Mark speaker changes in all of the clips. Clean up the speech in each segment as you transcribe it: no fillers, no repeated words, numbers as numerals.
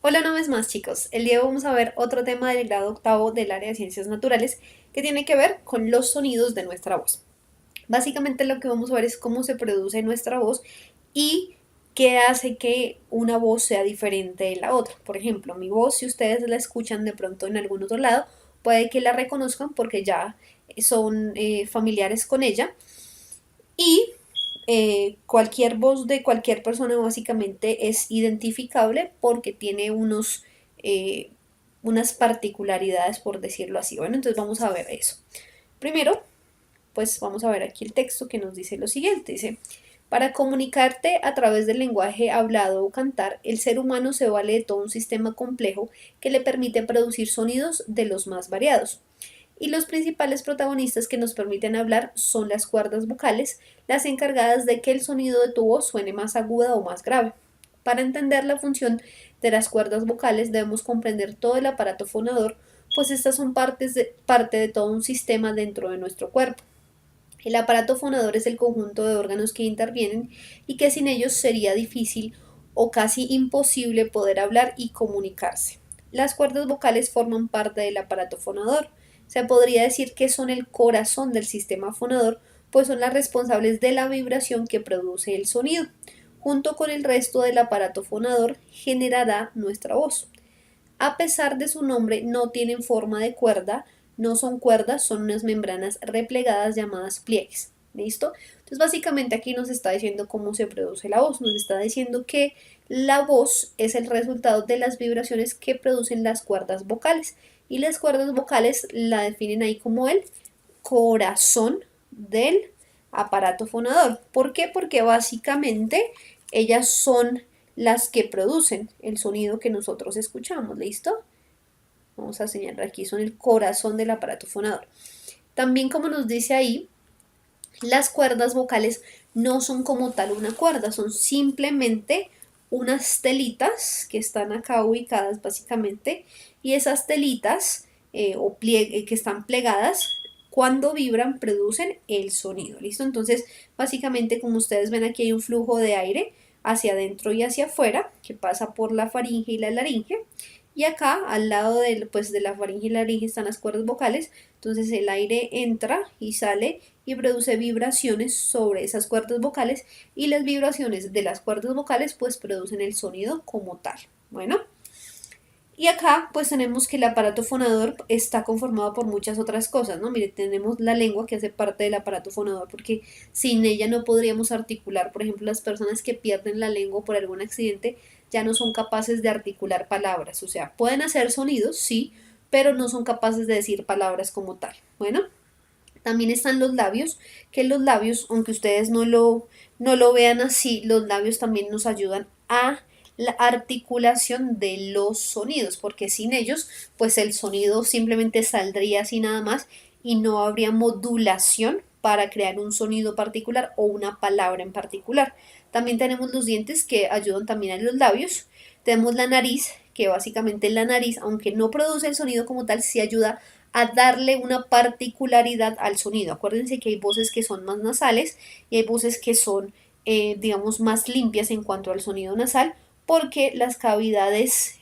Speaker 1: Hola una vez más chicos, el día de hoy vamos a ver otro tema del grado octavo del área de ciencias naturales que tiene que ver con los sonidos de nuestra voz. Básicamente lo que vamos a ver es cómo se produce nuestra voz y qué hace que una voz sea diferente de la otra. Por ejemplo, mi voz, si ustedes la escuchan de pronto en algún otro lado, puede que la reconozcan porque ya son familiares con ella y cualquier voz de cualquier persona básicamente es identificable porque tiene eh, unas particularidades, por decirlo así. Bueno, entonces vamos a ver eso. Primero, pues vamos a ver aquí el texto que nos dice lo siguiente. Dice, para comunicarte a través del lenguaje hablado o cantar, el ser humano se vale de todo un sistema complejo que le permite producir sonidos de los más variados. Y los principales protagonistas que nos permiten hablar son las cuerdas vocales, las encargadas de que el sonido de tu voz suene más aguda o más grave. Para entender la función de las cuerdas vocales debemos comprender todo el aparato fonador, pues estas son parte de todo un sistema dentro de nuestro cuerpo. El aparato fonador es el conjunto de órganos que intervienen y que sin ellos sería difícil o casi imposible poder hablar y comunicarse. Las cuerdas vocales forman parte del aparato fonador. Se podría decir que son el corazón del sistema fonador, pues son las responsables de la vibración que produce el sonido. Junto con el resto del aparato fonador generará nuestra voz. A pesar de su nombre, no tienen forma de cuerda, no son cuerdas, son unas membranas replegadas llamadas pliegues. ¿Listo? Entonces básicamente aquí nos está diciendo cómo se produce la voz, nos está diciendo que la voz es el resultado de las vibraciones que producen las cuerdas vocales y las cuerdas vocales la definen ahí como el corazón del aparato fonador. ¿Por qué? Porque básicamente ellas son las que producen el sonido que nosotros escuchamos, ¿listo? Vamos a señalar aquí, son el corazón del aparato fonador. También como nos dice ahí, las cuerdas vocales no son como tal una cuerda, son simplemente unas telitas que están acá ubicadas básicamente y esas telitas que están plegadas cuando vibran producen el sonido, ¿listo? Entonces básicamente como ustedes ven aquí hay un flujo de aire hacia adentro y hacia afuera que pasa por la faringe y la laringe y acá al lado pues, de la faringe y la laringe están las cuerdas vocales, entonces el aire entra y sale y produce vibraciones sobre esas cuerdas vocales y las vibraciones de las cuerdas vocales pues producen el sonido como tal. Bueno, y acá pues tenemos que el aparato fonador está conformado por muchas otras cosas, ¿no? Mire, tenemos la lengua que hace parte del aparato fonador porque sin ella no podríamos articular, por ejemplo, las personas que pierden la lengua por algún accidente ya no son capaces de articular palabras, o sea, pueden hacer sonidos, sí, pero no son capaces de decir palabras como tal. Bueno, también están los labios, que los labios, aunque ustedes no lo vean así, los labios también nos ayudan a la articulación de los sonidos, porque sin ellos, pues el sonido simplemente saldría así nada más y no habría modulación para crear un sonido particular o una palabra en particular. También tenemos los dientes que ayudan también a los labios. Tenemos la nariz, que básicamente la nariz, aunque no produce el sonido como tal, sí ayuda a darle una particularidad al sonido. Acuérdense que hay voces que son más nasales y hay voces que son, digamos, más limpias en cuanto al sonido nasal, porque las cavidades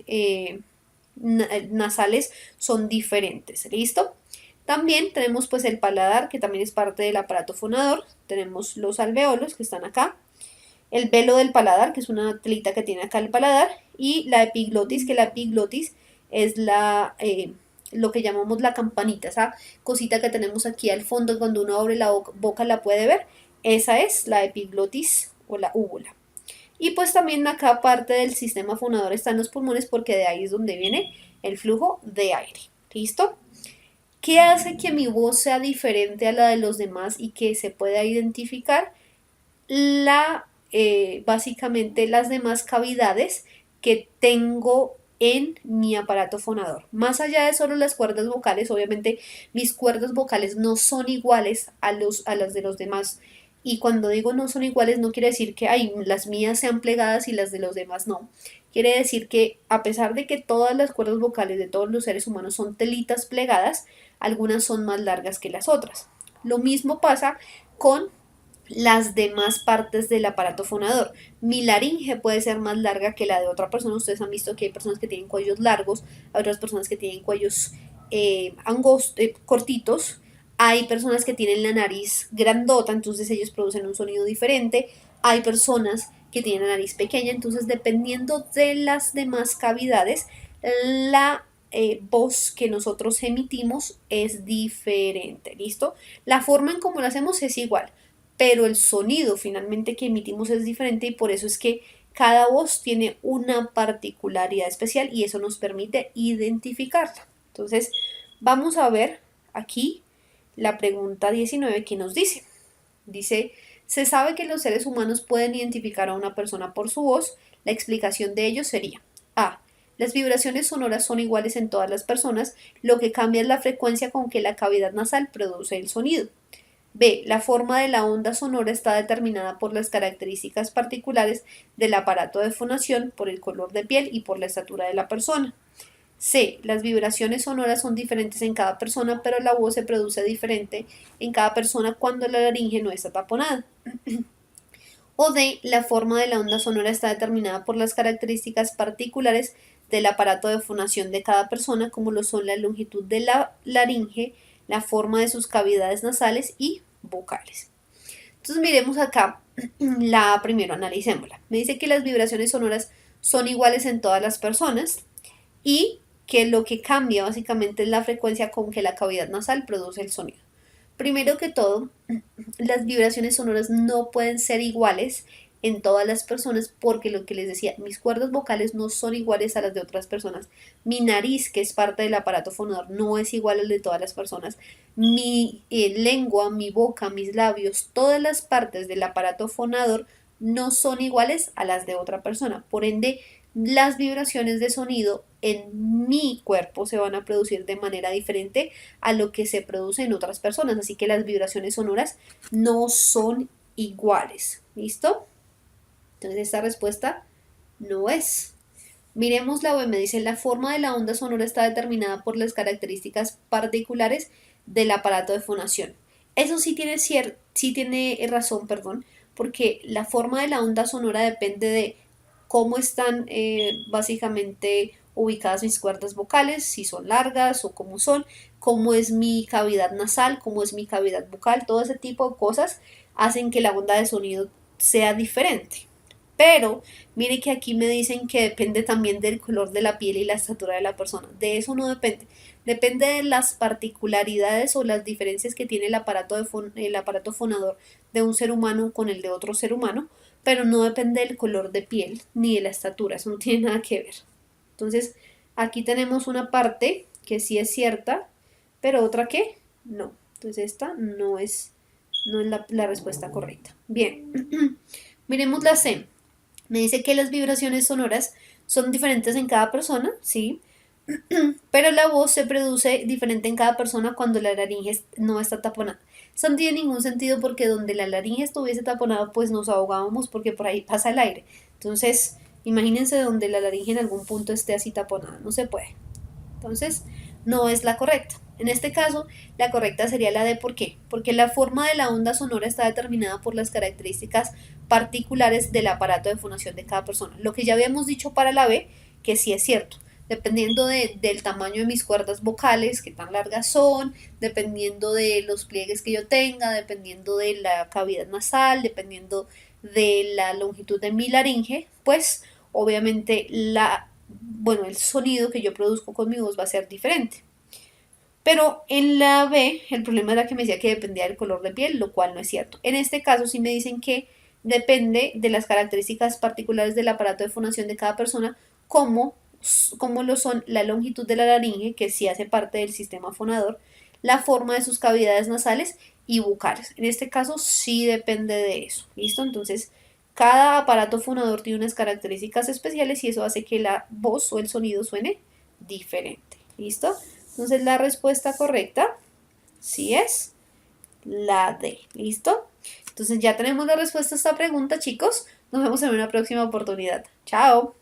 Speaker 1: nasales son diferentes. ¿Listo? También tenemos pues el paladar, que también es parte del aparato fonador. Tenemos los alveolos que están acá. El velo del paladar, que es una telita que tiene acá el paladar. Y la epiglotis, que la epiglotis es lo que llamamos la campanita, esa cosita que tenemos aquí al fondo cuando uno abre la boca la puede ver, esa es la epiglotis o la úvula. Y pues también acá parte del sistema fonador están los pulmones porque de ahí es donde viene el flujo de aire. ¿Listo? ¿Qué hace que mi voz sea diferente a la de los demás y que se pueda identificar? Básicamente las demás cavidades que tengo en mi aparato fonador. Más allá de solo las cuerdas vocales, obviamente mis cuerdas vocales no son iguales a las de los demás. Y cuando digo no son iguales, no quiere decir que las mías sean plegadas y las de los demás no. Quiere decir que a pesar de que todas las cuerdas vocales de todos los seres humanos son telitas plegadas, algunas son más largas que las otras. Lo mismo pasa con las demás partes del aparato fonador. Mi laringe puede ser más larga que la de otra persona. Ustedes han visto que hay personas que tienen cuellos largos, hay otras personas que tienen cuellos cortitos. Hay personas que tienen la nariz grandota, entonces ellos producen un sonido diferente. Hay personas que tienen la nariz pequeña, entonces dependiendo de las demás cavidades, la voz que nosotros emitimos es diferente, ¿listo? La forma en cómo lo hacemos es igual, pero el sonido finalmente que emitimos es diferente y por eso es que cada voz tiene una particularidad especial y eso nos permite identificarla. Entonces, vamos a ver aquí la pregunta 19 que nos dice. Dice, se sabe que los seres humanos pueden identificar a una persona por su voz. La explicación de ello sería A. Las vibraciones sonoras son iguales en todas las personas, lo que cambia es la frecuencia con que la cavidad nasal produce el sonido. B. La forma de la onda sonora está determinada por las características particulares del aparato de fonación, por el color de piel y por la estatura de la persona. C. Las vibraciones sonoras son diferentes en cada persona, pero la voz se produce diferente en cada persona cuando la laringe no está taponada. O D. La forma de la onda sonora está determinada por las características particulares del aparato de fonación de cada persona, como lo son la longitud de la laringe, la forma de sus cavidades nasales y vocales. Entonces miremos acá la primero, analicémosla. Me dice que las vibraciones sonoras son iguales en todas las personas y que lo que cambia básicamente es la frecuencia con que la cavidad nasal produce el sonido. Primero que todo, las vibraciones sonoras no pueden ser iguales en todas las personas porque lo que les decía, mis cuerdas vocales no son iguales a las de otras personas. Mi nariz, que es parte del aparato fonador, no es igual al de todas las personas. Mi lengua, mi boca, mis labios, todas las partes del aparato fonador no son iguales a las de otra persona. Por ende, las vibraciones de sonido en mi cuerpo se van a producir de manera diferente a lo que se produce en otras personas. Así que las vibraciones sonoras no son iguales. ¿Listo? Entonces esta respuesta no es. Miremos la B, me dice, la forma de la onda sonora está determinada por las características particulares del aparato de fonación. Eso sí tiene razón, perdón, porque la forma de la onda sonora depende de cómo están básicamente ubicadas mis cuerdas vocales, si son largas o cómo es mi cavidad nasal, cómo es mi cavidad bucal, todo ese tipo de cosas hacen que la onda de sonido sea diferente. Pero mire que aquí me dicen que depende también del color de la piel y la estatura de la persona. De eso no depende. Depende de las particularidades o las diferencias que tiene el aparato fonador de un ser humano con el de otro ser humano, pero no depende del color de piel ni de la estatura. Eso no tiene nada que ver. Entonces, aquí tenemos una parte que sí es cierta, pero otra que no. Entonces, esta no es la respuesta correcta. Bien, miremos la C. Me dice que las vibraciones sonoras son diferentes en cada persona, sí, pero la voz se produce diferente en cada persona cuando la laringe no está taponada. Eso no tiene ningún sentido porque donde la laringe estuviese taponada, pues nos ahogábamos porque por ahí pasa el aire. Entonces, imagínense donde la laringe en algún punto esté así taponada, no se puede. Entonces, no es la correcta. En este caso, la correcta sería la D. ¿Por qué? Porque la forma de la onda sonora está determinada por las características particulares del aparato de fonación de cada persona. Lo que ya habíamos dicho para la B, que sí es cierto. Dependiendo del tamaño de mis cuerdas vocales, qué tan largas son, dependiendo de los pliegues que yo tenga, dependiendo de la cavidad nasal, dependiendo de la longitud de mi laringe, pues obviamente el sonido que yo produzco con mi voz va a ser diferente. Pero en la B, el problema era que me decía que dependía del color de piel, lo cual no es cierto. En este caso sí me dicen que depende de las características particulares del aparato de fonación de cada persona, como lo son la longitud de la laringe, que sí hace parte del sistema fonador, la forma de sus cavidades nasales y bucales. En este caso sí depende de eso. ¿Listo? Entonces, cada aparato fonador tiene unas características especiales y eso hace que la voz o el sonido suene diferente. ¿Listo? Entonces la respuesta correcta sí es la D. ¿Listo? Entonces ya tenemos la respuesta a esta pregunta, chicos. Nos vemos en una próxima oportunidad. Chao.